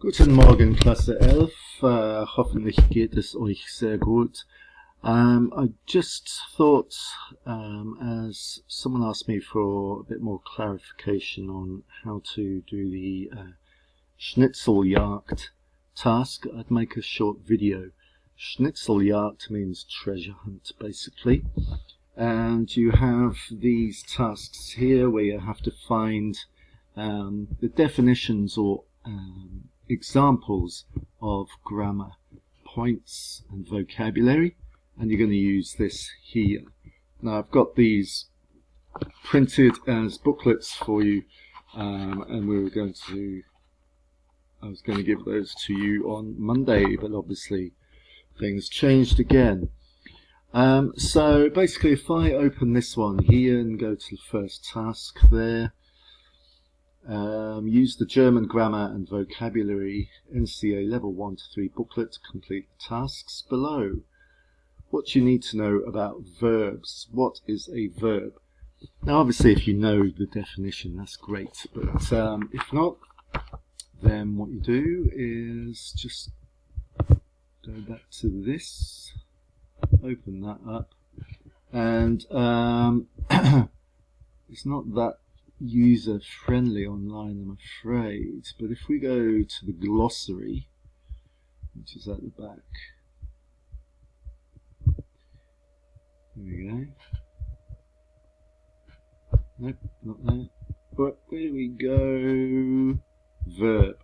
Guten Morgen, Klasse 11. Hoffentlich geht es euch sehr gut. I just thought, as someone asked me for a bit more clarification on how to do the Schnitzeljagd task, I'd make a short video. Schnitzeljagd means treasure hunt, basically. And you have these tasks here where you have to find the definitions or examples of grammar points and vocabulary, and you're going to use this here. Now I've got these printed as booklets for you, and I was going to give those to you on Monday, but obviously things changed again. So basically, if I open this one here and go to the first task there, use the German grammar and vocabulary NCA level 1 to 3 booklet to complete the tasks below. What you need to know about verbs. What is a verb? Now obviously if you know the definition, that's great, but if not, then what you do is just go back to this, open that up, and it's not that user friendly online, I'm afraid, but if we go to the glossary, which is at the back, there we go. Nope, not there. But here we go. Verb.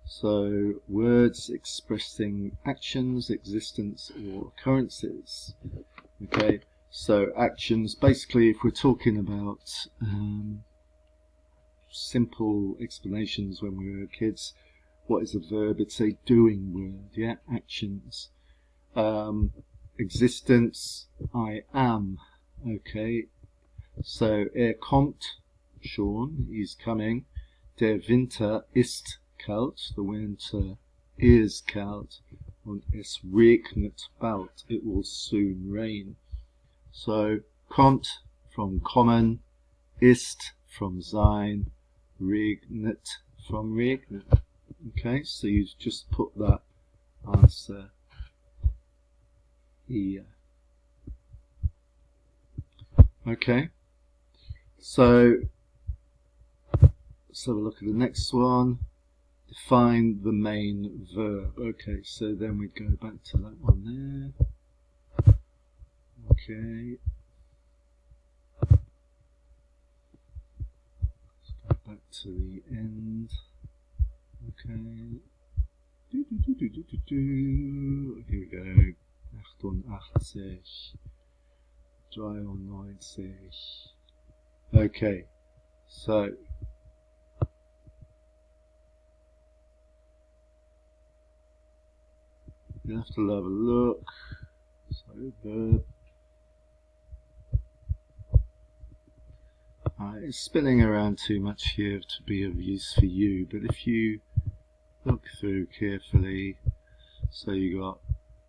So words expressing actions, existence, or occurrences. Okay. So actions, basically if we're talking about simple explanations when we were kids, what is a verb? It's a doing word, yeah, actions. Existence, I am, okay. So kommt, schon, he's coming. Der Winter ist kalt, the winter is kalt. Und es regnet bald, it will soon rain. So, kommt from kommen, ist from sein, regnet from regnen. Okay, so you just put that answer here. Okay, so let's have a look at the next one. Define the main verb. Okay, so then we go back to that one there. Okay, let's go back to the end. Okay, here we go. 88, 93. Okay, so you have to have a look. So verb. It's spinning around too much here to be of use for you, but if you look through carefully, so you got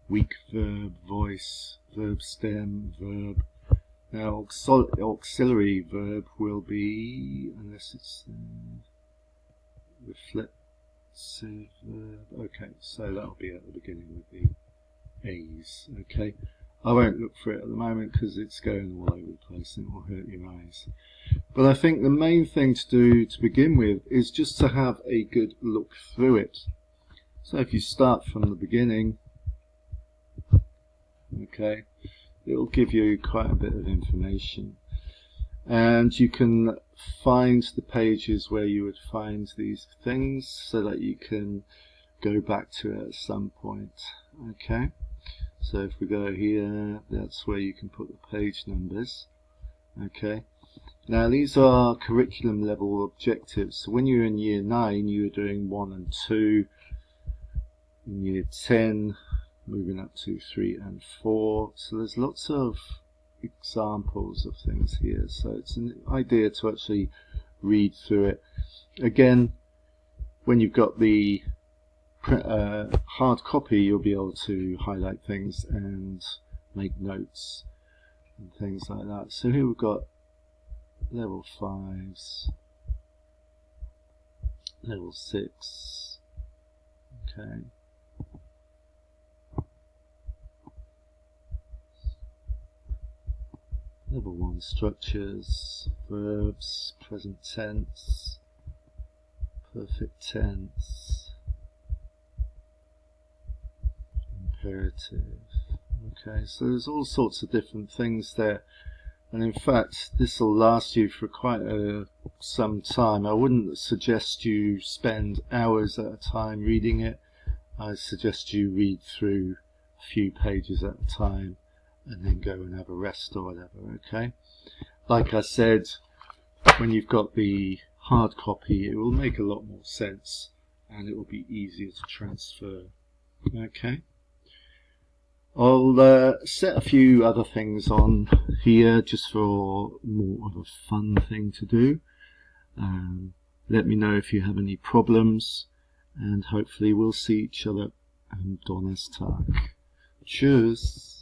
weak verb, voice, verb stem, verb. Now auxiliary verb will be, unless it's reflexive verb. Okay, so that'll be at the beginning with the A's. Okay, I won't look for it at the moment because it's going all over the place and it will hurt your eyes. But I think the main thing to do to begin with is just to have a good look through it. So if you start from the beginning, okay, it will give you quite a bit of information. And you can find the pages where you would find these things so that you can go back to it at some point. Okay, so if we go here, that's where you can put the page numbers. Okay, now these are curriculum level objectives. So when you're in year 9, you were doing 1 and 2. In year 10, moving up to 3 and 4. So there's lots of examples of things here. So it's an idea to actually read through it. Again, when you've got the hard copy, you'll be able to highlight things and make notes and things like that. So here we've got level 5s, level 6, Okay. Level 1 structures, verbs, present tense, perfect tense, imperative. Okay, so there's all sorts of different things there, and in fact this will last you for quite some time. I wouldn't suggest you spend hours at a time reading it. I suggest you read through a few pages at a time and then go and have a rest or whatever. Okay, like I said, when you've got the hard copy it will make a lot more sense and it will be easier to transfer. Okay, I'll set a few other things on here just for more of a fun thing to do. Let me know if you have any problems, and hopefully we'll see each other am Donnerstag. Tschüss.